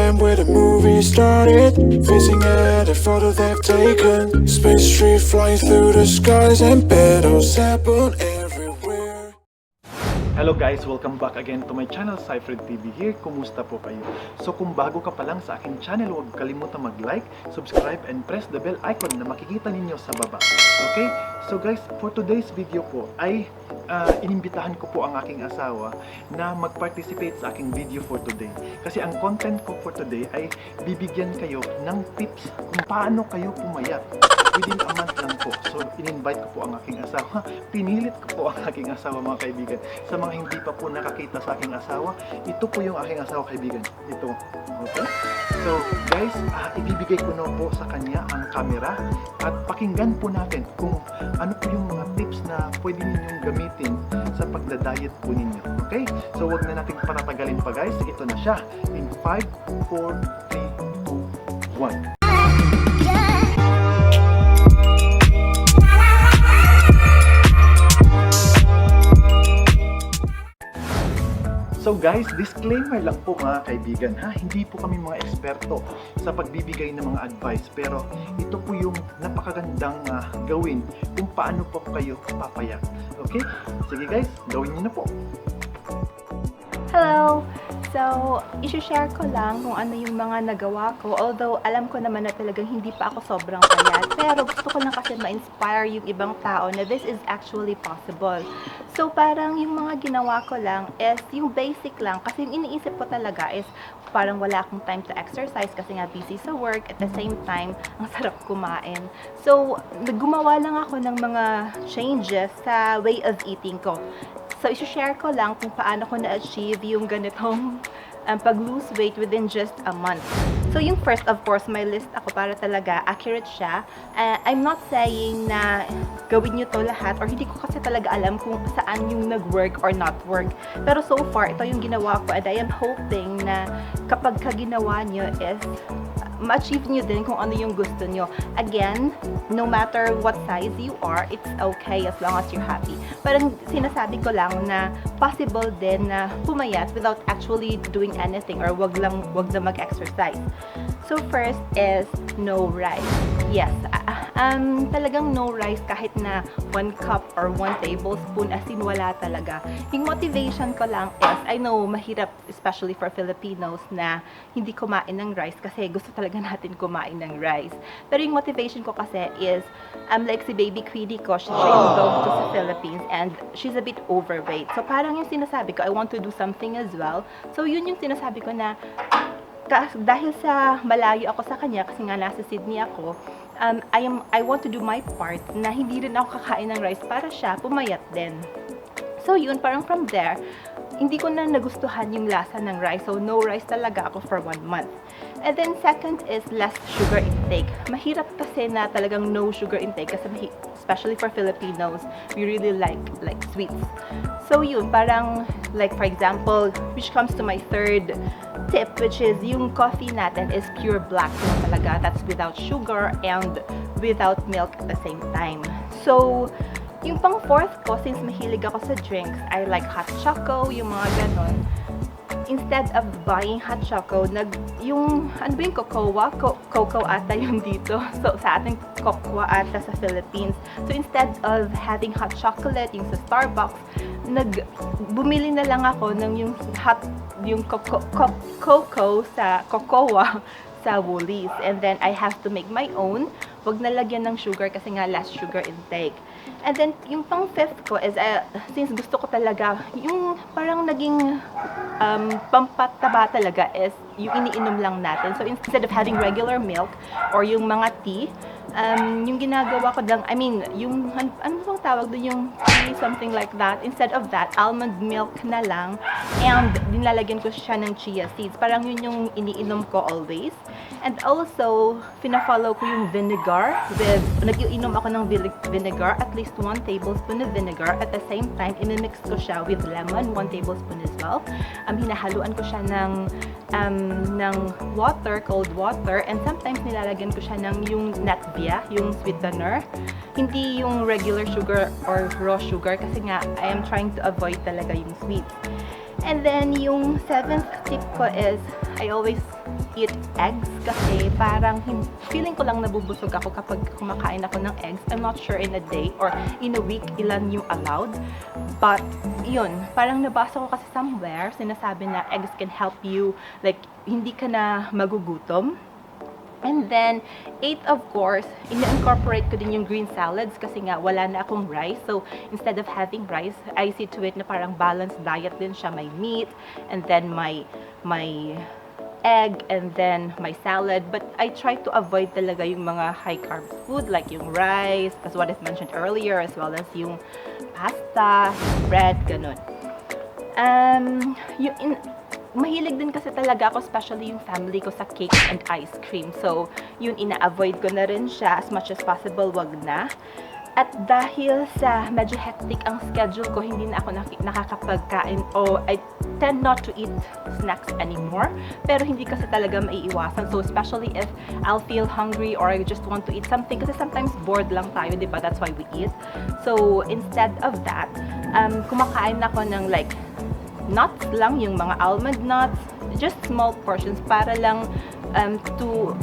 Instagram where the movie started, facing at a photo they've taken. Space tree flying through the skies and battles happen everywhere. Hello guys! Welcome back again to my channel, Cyfred TV here. Kumusta po kayo? So kung bago ka pa lang sa aking channel, huwag kalimutan mag-like, subscribe, and press the bell icon na makikita ninyo sa baba. Okay? So guys, for today's video po ay inimbitahan ko po ang aking asawa na mag-participate sa aking video for today. Kasi ang content ko for today ay bibigyan kayo ng tips kung paano kayo pumayat within a month lang po. So, in-invite ko po ang aking asawa. Pinilit ko po ang aking asawa, mga kaibigan. Sa mga hindi pa po nakakita sa aking asawa, ito po yung aking asawa, kaibigan. Ito. Okay? So, guys, ibibigay ko na po sa kanya ang camera at pakinggan po natin kung ano po yung mga tips na pwede ninyong gamitin sa pagda-diet po ninyo. Okay? So, wag na natin patatagalin pa, guys. Ito na siya. In 5, 4, 3, 2, 1. So guys, disclaimer lang po mga kaibigan ha, hindi po kami mga eksperto sa pagbibigay ng mga advice, pero ito po yung napakagandang gawin kung paano po kayo papayat. Okay? Sige guys, gawin niyo na po. Hello! So, isi-share ko lang kung ano yung mga nagawa ko. Although, alam ko naman na talagang hindi pa ako sobrang payat. Pero gusto ko lang kasi ma-inspire yung ibang tao na this is actually possible. So, parang yung mga ginawa ko lang is yung basic lang. Kasi yung iniisip ko talaga is parang wala akong time to exercise kasi nga busy sa work. At the same time, ang sarap kumain. So, gumawa lang ako ng mga changes sa way of eating ko. So, isi-share ko lang kung paano ko na-achieve yung ganitong pag-lose weight within just a month. So, yung first, of course, may list ako para talaga accurate siya. I'm not saying na gawin nyo to lahat or hindi ko kasi talaga alam kung saan yung nag-work or not work. Pero so far, ito yung ginawa ko and I am hoping na kapag ginawa nyo is ma-achieve nyo din kung ano yung gusto nyo. Again, no matter what size you are, it's okay as long as you're happy. Parang sinasabi ko lang na possible din na pumayat without actually doing anything or wag na mag-exercise. So first is no rice. Yes, talagang no rice kahit na 1 cup or 1 tablespoon, as in wala talaga. Yung motivation ko lang is, I know mahirap especially for Filipinos na hindi kumain ng rice kasi gusto talaga natin kumain ng rice. Pero yung motivation ko kasi is, like si baby Queenie ko, siya yung dog to sa Philippines and she's a bit overweight. So parang yung sinasabi ko, I want to do something as well. So yun yung sinasabi ko na dahil sa malayo ako sa kanya kasi nga nasa Sydney ako, I want to do my part na hindi rin ako kakain ng rice para siya pumayat din. So yun, parang from there, hindi ko na nagustuhan yung lasa ng rice. So no rice talaga ako for 1 month. And then second is less sugar intake. Mahirap kasi na talagang no sugar intake kasi especially for Filipinos, we really like sweets. So yun, parang like for example, which comes to my third tip, which is yung coffee natin is pure black talaga. That's without sugar and without milk at the same time. So yung pang fourth ko, since mahilig ako sa drinks, I like hot choco, yung mga ganon. Instead of buying hot choco, yung, ano ba yung cocoa ata yung dito. So, sa ating cocoa ata sa Philippines. So, instead of having hot chocolate, yung sa Starbucks, bumili na lang ako ng yung cocoa sa cocoa sa Woolies. And then, I have to make my own. Wag na lagyan ng sugar kasi nga less sugar intake. And then, yung pang fifth ko is, since gusto ko talaga, yung parang naging pampataba talaga is yung iniinom lang natin. So, instead of having regular milk or yung mga tea, yung ginagawa ko lang, I mean, yung, ano bang tawag doon, yung tea, something like that. Instead of that, almond milk na lang. And, nilalagyan ko siya ng chia seeds. Parang yun yung iniinom ko always. And also, pina-follow ko yung vinegar with, nag-iinom ako ng vinegar, at least 1 tablespoon of vinegar. At the same time, imimix ko siya with lemon, 1 tablespoon as well. Hinahaluan ko siya ng water, cold water, and sometimes nilalagyan ko siya ng yung Natvia, yung sweetener. Hindi yung regular sugar or raw sugar kasi nga, I am trying to avoid talaga yung sweets. And then, yung seventh tip ko is, I always eat eggs kasi parang feeling ko lang nabubusog ako kapag kumakain ako ng eggs. I'm not sure in a day or in a week ilan yung allowed. But yun, parang nabasa ko kasi somewhere, sinasabi na eggs can help you, like hindi ka na magugutom. And then, 8 of course, ina-incorporate ko din yung green salads kasi nga wala na akong rice. So, instead of having rice, I see to it na parang balanced diet din siya. May meat, and then my egg, and then my salad. But I try to avoid talaga yung mga high-carb food like yung rice, as what I've mentioned earlier, as well as yung pasta, bread, ganun. Mahilig din kasi talaga ako, especially yung family ko, sa cakes and ice cream. So, yun, ina-avoid ko na rin siya as much as possible, wag na. At dahil sa medyo hectic ang schedule ko, hindi na ako nakakapagkain o I tend not to eat snacks anymore. Pero hindi kasi talaga maiiwasan. So, especially if I'll feel hungry or I just want to eat something. Kasi sometimes bored lang tayo, di ba? That's why we eat. So, instead of that, kumakain ako ng like nuts lang, yung mga almond nuts, just small portions para lang to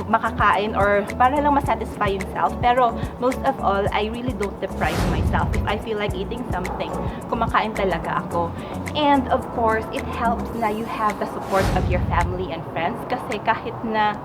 makakain or para lang masatisfy yourself. Pero most of all, I really don't deprive myself. If I feel like eating something, kumakain talaga ako. And of course, it helps na you have the support of your family and friends kasi kahit na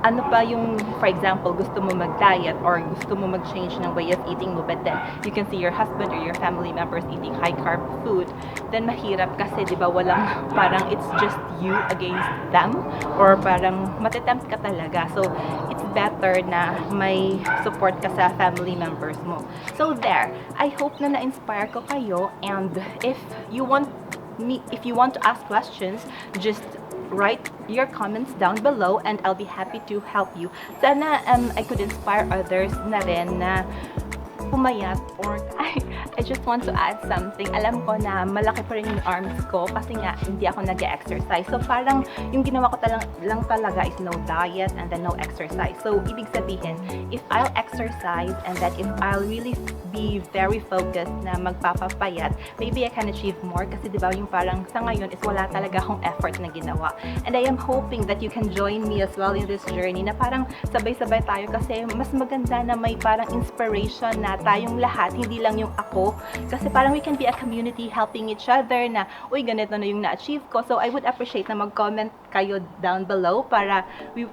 ano pa yung, for example, gusto mo mag-diet or gusto mo mag-change ng way of eating mo, but then you can see your husband or your family members eating high-carb food, then mahirap kasi, di ba, walang, parang it's just you against them, or parang matitempt ka talaga. So, it's better na may support ka sa family members mo. So, there. I hope na na-inspire ko kayo, and if you want to ask questions, just write your comments down below and I'll be happy to help you. Sana I could inspire others na rin na pumayat, or I just want to add something. Alam ko na malaki pa rin yung arms ko kasi nga hindi ako nag-exercise. So parang yung ginawa ko lang talaga is no diet and then no exercise. So ibig sabihin, if I'll exercise and that if I'll really be very focused na magpapapayat, maybe I can achieve more kasi di ba yung parang sa ngayon is wala talaga akong effort na ginawa. And I am hoping that you can join me as well in this journey na parang sabay-sabay tayo kasi mas maganda na may parang inspiration na tayong lahat, hindi lang yung ako. Kasi parang we can be a community helping each other na, uy, ganito na yung na-achieve ko. So, I would appreciate na mag-comment kayo down below para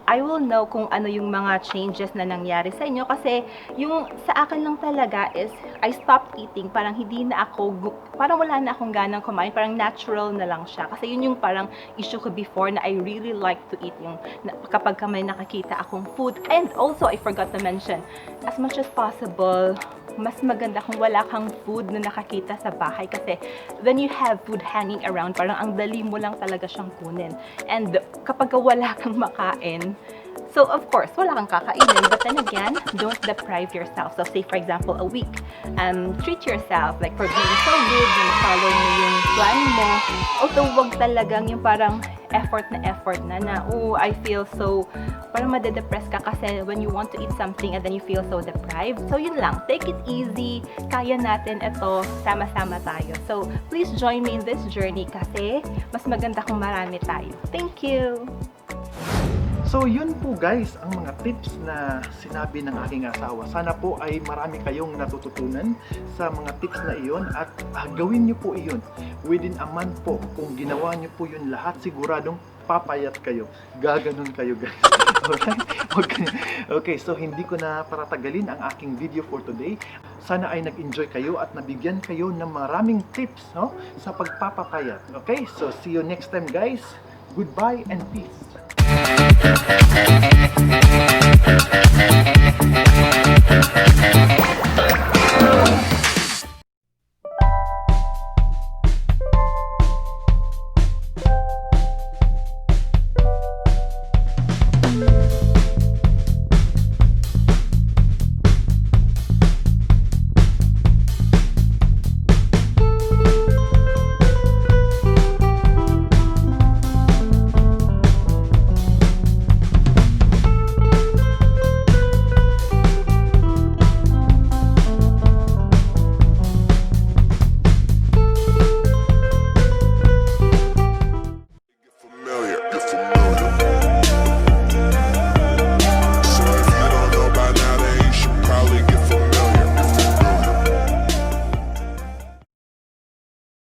I will know kung ano yung mga changes na nangyari sa inyo. Kasi yung sa akin lang talaga is, I stopped eating. Parang hindi na ako, parang wala na akong ganang kumain. Parang natural na lang siya. Kasi yun yung parang issue ko before na I really like to eat yung kapag may nakakita akong food. And also, I forgot to mention, as much as possible, mas maganda kung wala kang food na nakakita sa bahay kasi when you have food hanging around, parang ang dali mo lang talaga siyang kunin. And kapag wala kang makain, so of course, wala kang kakainin. But then again, don't deprive yourself. So say for example, a week, treat yourself like for being so good, yung follow mo yung plan mo. Although wag talagang yung parang effort na oh, I feel so, parang madedepress ka kasi when you want to eat something and then you feel so deprived. So yun lang, take it easy, kaya natin ito, sama-sama tayo. So please join me in this journey kasi mas maganda kung marami tayo. Thank you! So yun po guys, ang mga tips na sinabi ng aking asawa. Sana po ay marami kayong natututunan sa mga tips na iyon at gawin nyo po iyon. Within a month po, kung ginawa nyo po yun lahat, siguradong papayat kayo. Gaganon kayo guys. Alright? Okay, so hindi ko na paratagalin ang aking video for today. Sana ay nag-enjoy kayo at nabigyan kayo ng maraming tips, no, sa pagpapapayat. Okay, so see you next time guys. Goodbye and peace.